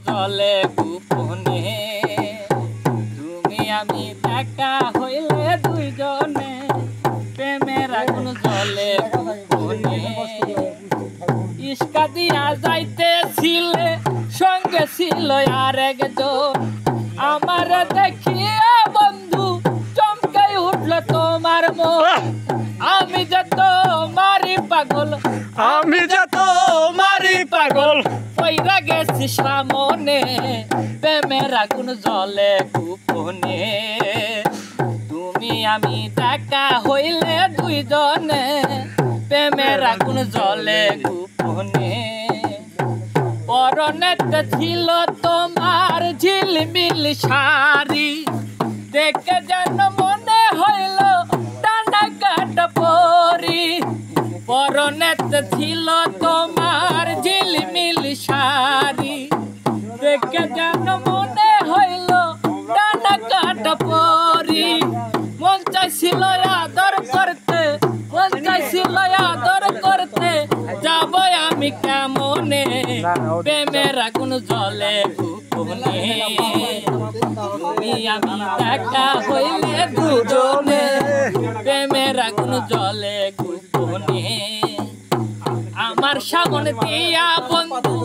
জলে গোপনে তুমি আমি দেখা হইলে দুইজনে প্রেমের আগুন জলে গোপনে ইস্কা দিয়া যাইতেছিলে সঙ্গে ছিল আর একজন আমার দেখিয়া বন্ধু চমকে উঠল তোমার মন আমি যে তোমারই পাগল আমি যে তোমারই পাগল কইরা গেছি সামনে প্রেমের আগুন জলে গোপনে তুমি আমি দেখা হইলে দুইজনে প্রেমের আগুন জলে গোপনে পরনেতে ছিল তোমার ঝিলমিল শাড়ি দেখে যেন মনে হইল ডান্ডা কাটা পরি পরনেতে ছিল তোমার ঝিলমিল শাড়ি দেখে যেন মনে হইল ডান্ডা কাটা পরি মন চাইছিল আদর করতে মন চাইছিল আদর করতে যাব আমি কেমনে প্রেমের আগুন জলে গোপনে তুমি আমি দেখা হইলে দুজনে প্রেমের আগুন জলে গোপনে আমার সামনে দিয়া বন্ধু